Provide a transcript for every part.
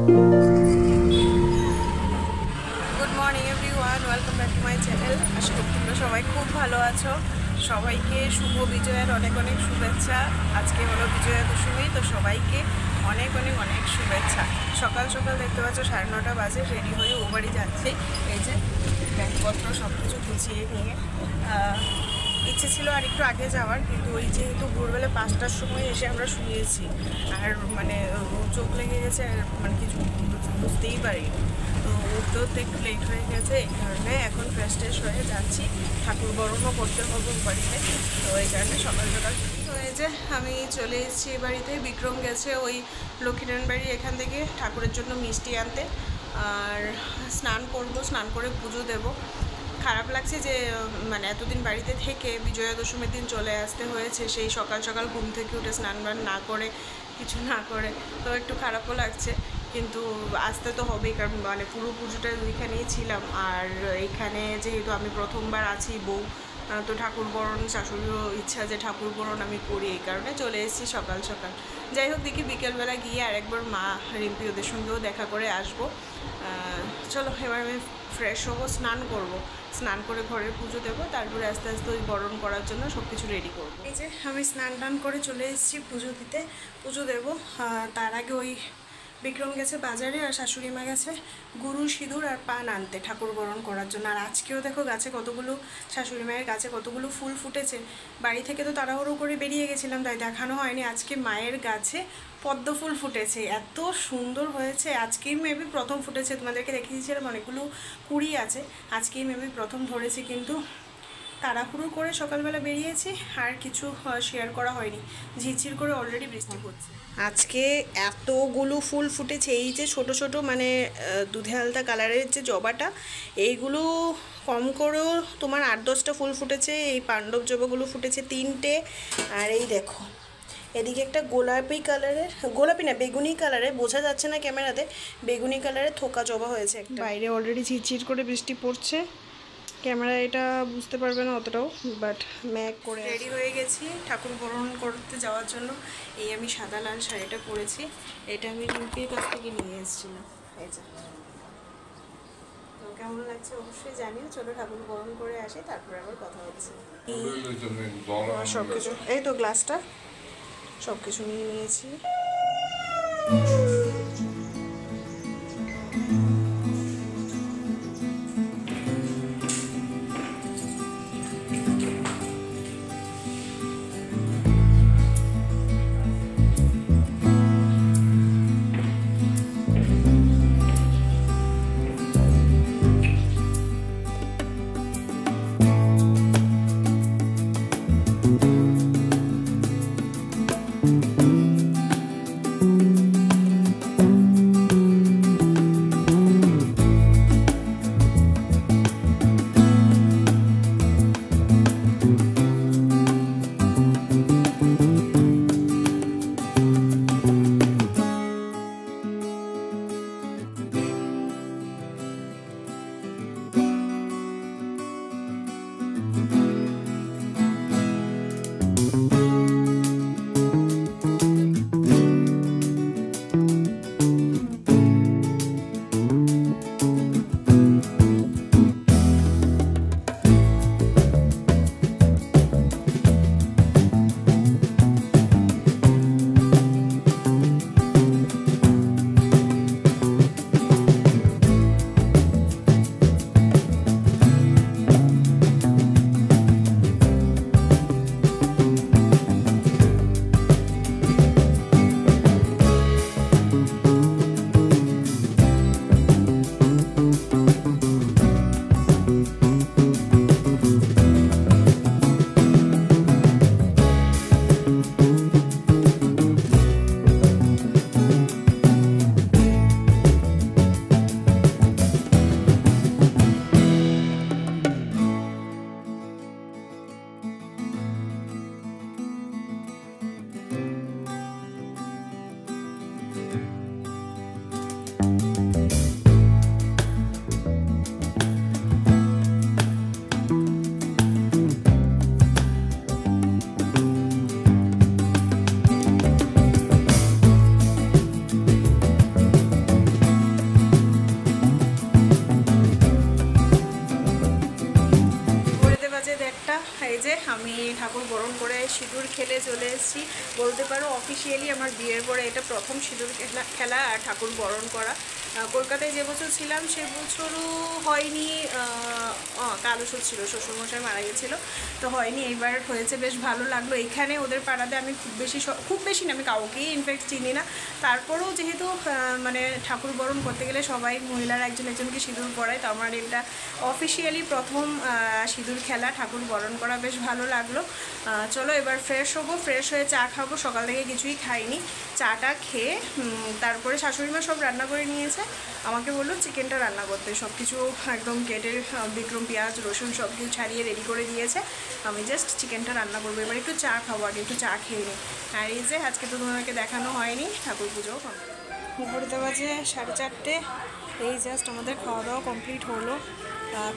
Good morning everyone, welcome back to my channel. আশা করি তোমরা সবাই খুব ভালো আছো। সবাইকে শুভ বিজয়ের অনেক অনেক শুভেচ্ছা। আজকে হলো বিজয়া দশমী, তো সবাইকে অনেক অনেক অনেক শুভেচ্ছা। সকাল সকাল দেখতে পাচ্ছ 9:30 বাজে, রেডি হয়ে ও বাড়ি যাচ্ছি। এই যে ব্যাগপত্র সব কিছু গুছিয়ে নিয়ে ইচ্ছে ছিল আর একটু আগে যাওয়ার, কিন্তু ওই যেহেতু ভোরবেলা 5টার সময় এসে আমরা শুয়েছি, আর মানে চোখ লেগে গেছে, আর মানে কিছু বুঝতেই পারিনি। তো উঠতে উঠতে একটু লেট হয়ে গেছে, এই কারণে এখন ফ্রেশ ট্রেশ হয়ে যাচ্ছি। ঠাকুর বরণও করতে হবে বাড়িতে, তো এই কারণে সকাল সকাল। তো এই যে আমি চলে এসেছি বাড়িতে। বিক্রম গেছে ওই লক্ষ্মীনারায়ণ বাড়ি এখান থেকে ঠাকুরের জন্য মিষ্টি আনতে, আর স্নান করব, স্নান করে পুজো দেবো। খারাপ লাগছে যে মানে এতদিন বাড়িতে থেকে বিজয়া দশমীর দিন চলে আসতে হয়েছে, সেই সকাল সকাল ঘুম থেকে উঠে স্নান বান না করে, কিছু না করে, তো একটু খারাপও লাগছে। কিন্তু আসতে তো হবেই, কারণ মানে পুরো পুজোটা ওইখানেই ছিলাম। আর এইখানে যেহেতু আমি প্রথমবার আছি বউ, তো ঠাকুর বরণ, শাশুড়িরও ইচ্ছা যে ঠাকুর বরণ আমি করি, এই কারণে চলে এসেছি সকাল সকাল। যাই হোক, দেখি বিকেলবেলা গিয়ে আরেকবার মা রিম্পি ওদের সঙ্গেও দেখা করে আসবো। চলো এবার আমি ফ্রেশ হবো, স্নান করব, স্নান করে ঘরের পুজো দেবো, তারপরে আস্তে আস্তে ওই বরণ করার জন্য সব কিছু রেডি করবো। এই যে আমি স্নান টান করে চলে এসেছি পুজো দিতে, পুজো দেবো। তার আগে ওই বিক্রম গেছে বাজারে, আর শাশুড়ি মা গেছে গুরু সিঁদুর আর পান আনতে ঠাকুর বরণ করার জন্য। আর আজকেও দেখো গাছে কতগুলো, শাশুড়ি মায়ের গাছে কতগুলো ফুল ফুটেছে। বাড়ি থেকে তো তাড়াহুড়ো করে বেরিয়ে গেছিলাম, তাই দেখানো হয়নি। আজকে মায়ের গাছে পদ্ম ফুল ফুটেছে, এত সুন্দর হয়েছে। আজকেই মেবি প্রথম ফুটেছে, তোমাদেরকে দেখিয়েছিলাম অনেকগুলো কুড়ি আছে, আজকেই মেবি প্রথম ধরেছে। কিন্তু তাড়াহুড়ো করে সকালবেলা বেরিয়েছি, আর কিছু শেয়ার করা হয়নি। ঝিরঝির করে অলরেডি বৃষ্টি পড়ছে। আজকে এতগুলো ফুল ফুটেছে, এই যে ছোট ছোট মানে দুধে আলতা কালারের যে জবাটা, এইগুলো কম করেও তোমার 8-10টা ফুল ফুটেছে। এই পাণ্ডব জবাগুলো ফুটেছে 3টে। আর এই দেখো এদিকে একটা গোলাপি কালারের, গোলাপি না বেগুনি কালারের, বোঝা যাচ্ছে না ক্যামেরাতে, বেগুনি কালারের থোকা জবা হয়েছে একটা। বাইরে অলরেডি ঝিরঝির করে বৃষ্টি পড়ছে, ক্যামেরা এটা বুঝতে পারবে না অতটাও, বাট ম্যাক করে রেডি হয়ে গেছি ঠাকুর বরণ করতে যাওয়ার জন্য। এই আমি সাদা লাল শাড়িটা পরেছি, এটা আমি রিম্পির কাছ থেকে নিয়ে এসেছিলাম। এই যে, তো কেমন লাগছে অবশ্যই জানিও। চলো ঠাকুর বরণ করে আসি, তারপরে আবার কথা হচ্ছে। সব কিছু, এই তো গ্লাসটা, সব কিছু নিয়ে নিয়েছি। আমি ঠাকুর বরণ করে সিঁদুর খেলে চলে এসেছি। বলতে পারো অফিসিয়ালি আমার বিয়ের পরে এটা প্রথম সিঁদুর খেলা আর ঠাকুর বরণ করা। কলকাতায় যে বছর ছিলাম সে বছরও হয়নি, কাল ওষুধ ছিল, শ্বশুরমশাই মারা গেছিলো তো হয়নি, এইবার হয়েছে, বেশ ভালো লাগলো। এখানে ওদের পাড়াতে আমি খুব বেশি না, আমি কাউকেই ইনফ্যাক্ট চিনি না, তারপরেও যেহেতু মানে ঠাকুর বরণ করতে গেলে সবাই মহিলারা একজনকে সিঁদুর পরায়, তো আমার এটা অফিসিয়ালি প্রথম সিঁদুর খেলা, ঠাকুর বরণ করা, বেশ ভালো লাগলো। চলো এবার ফ্রেশ হবো, ফ্রেশ হয়ে চা খাবো, সকাল থেকে কিছুই খাইনি। চাটা খেয়ে তারপরে শাশুড়িমা সব রান্না করে নিয়েছে, আমাকে বললো চিকেনটা রান্না করতে, সব কিছু একদম কেটে বিক্রম পেঁয়াজ রসুন সব কিছু ছাড়িয়ে রেডি করে দিয়েছে, আমি জাস্ট চিকেনটা রান্না করবো। এবার একটু চা খাবো, আগে একটু চা খেয়ে নিই। আর এই যে আজকে তো তোমাকে দেখানো হয়নি, ঠাকুর পুজোও ঘুরতে বাজে 4:30, এই জাস্ট আমাদের খাওয়া দাওয়া কমপ্লিট হলো।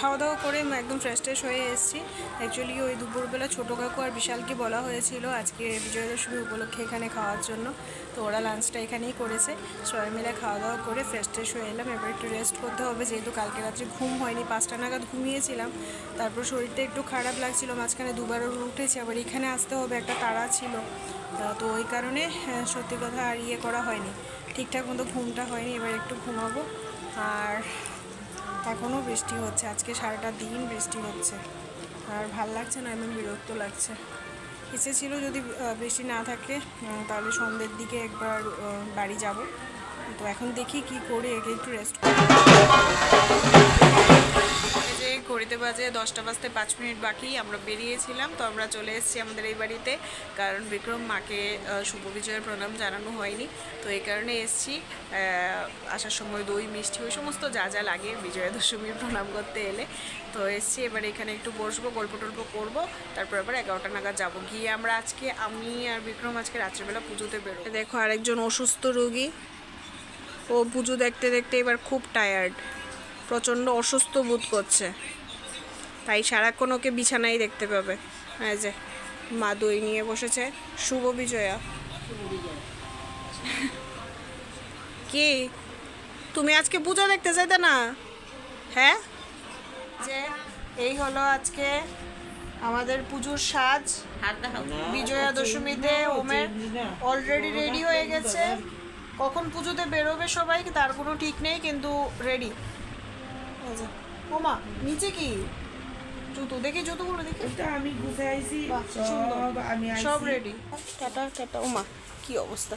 খাওয়া দাওয়া করে একদম ফ্রেশ হয়ে এসেছি। অ্যাকচুয়ালি ওই দুপুরবেলা ছোটো কাকু আর বিশালকে বলা হয়েছিল আজকে বিজয়া দশমী উপলক্ষে এখানে খাওয়ার জন্য, তো ওরা লাঞ্চটা এখানেই করেছে। সবাই মিলে খাওয়া দাওয়া করে ফ্রেশ হয়ে এলাম। এবার একটু রেস্ট করতে হবে, যেহেতু কালকে রাত্রে ঘুম হয়নি, 5টা নাগাদ ঘুমিয়েছিলাম, তারপর শরীরটা একটু খারাপ লাগছিল, মাঝখানে দুবারও উঠেছি, আবার এখানে আসতে হবে, একটা তাড়া ছিল, তো ওই কারণে সত্যি কথা আর করা হয়নি, ঠিকঠাক মতো ঘুমটা হয়নি। এবার একটু ঘুমাবো। আর এখনও বৃষ্টি হচ্ছে, আজকে সারাটা দিন বৃষ্টি হচ্ছে, আর ভাল লাগছে না, এমন বিরক্ত লাগছে। ইচ্ছে ছিল যদি বৃষ্টি না থাকে তাহলে সন্ধ্যের দিকে একবার বাড়ি যাব, তো এখন দেখি কি করি, একে একটু রেস্ট করি। যে ঘড়িতে বাজে 10টা বাজতে 5 মিনিট বাকি, আমরা বেরিয়েছিলাম, তো আমরা চলে এসেছি আমাদের এই বাড়িতে, কারণ বিক্রম মাকে শুভ বিজয়ের প্রণাম জানানো হয়নি, তো এই কারণে এসেছি। আসার সময় দই মিষ্টি ওই সমস্ত যা যা লাগে বিজয়া দশমীর প্রণাম করতে এলে, তো এসেছি। এবার এখানে একটু বসবো, গল্প টল্প করবো, তারপর আবার 11টা নাগাদ যাবো। গিয়ে আমরা আমি আর বিক্রম আজকে রাত্রিবেলা পুজোতে বেরোবো। দেখো আরেকজন অসুস্থ রোগী, ও পুজো দেখতে দেখতে এবার খুব টায়ার্ড, প্রচণ্ড অসুস্থ বোধ করছে, তাই সারাক্ষণ ওকে বিছানায় দেখতে পাবে। এই যে মা দই নিয়ে বসেছে। শুভ বিজয়া। কি তুমি আজকে পূজা দেখতে চাইতে না? হ্যাঁ, যে এই হলো আজকে আমাদের পুজোর সাজ। বিজয়া দশমীতে ওমের অলরেডি রেডি হয়ে গেছে, কখন পুজোতে বেরোবে সবাই তার কোনো ঠিক নেই, কিন্তু রেডি। ওমা নিচে কি জুতো দেখি, জুতোগুলো দেখি, আমি গুছে আইছি, সব রেডি। Tata tata. ওমা কি অবস্থা।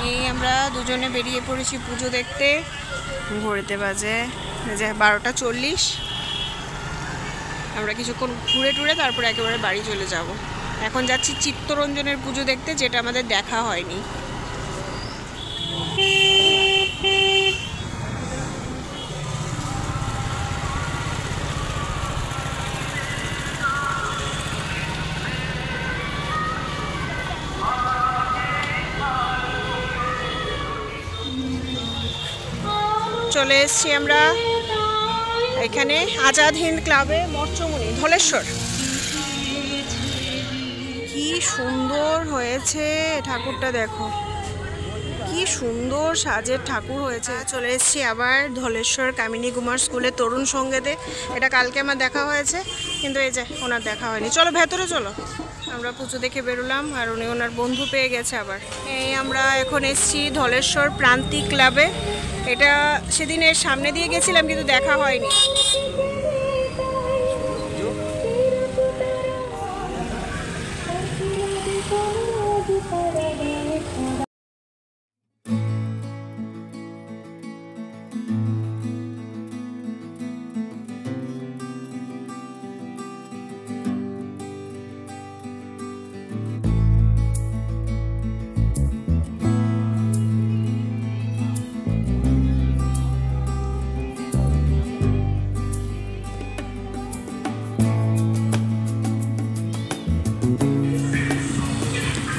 এই আমরা দুজনে বেরিয়ে পড়েছি পুজো দেখতে। ঘড়িতে বাজে 12:40। আমরা কিছুক্ষণ ঘুরে টুরে তারপর একেবারে বাড়ি চলে যাব। এখন যাচ্ছি চিত্তরঞ্জনের পুজো দেখতে, যেটা আমাদের দেখা হয়নি। চলে এসেছি আমরা এখানে আজাদ হিন্দ ক্লাবে, মৎস্যমণি, ধলেশ্বর। কি সুন্দর হয়েছে ঠাকুরটা, দেখো কি সুন্দর সাজের ঠাকুর হয়েছে। চলে এসেছি আবার ধলেশ্বর কামিনী কুমার স্কুলে তরুণ সঙ্গীতে। এটা কালকে আমার দেখা হয়েছে, কিন্তু এই যে ওনার দেখা হয়নি। চলো ভেতরে চলো। আমরা পুজো দেখে বেরোলাম, আর উনি ওনার বন্ধু পেয়ে গেছে আবার। এই আমরা এখন এসেছি ধলেশ্বর প্রান্তিক ক্লাবে। এটা সেদিনের সামনে দিয়ে গেছিলাম, কিন্তু দেখা হয়নি।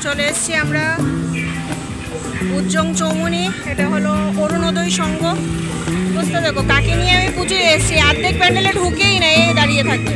চলে এসেছি আমরা উজ্জং চৌমুনি। এটা হলো অরুণোদয় সংঘ। বুঝতে দেখো কাকে নিয়ে আমি পুজো এসেছি, অর্ধেক প্যান্ডেলে ঢুকেই না, এই দাঁড়িয়ে থাকবে।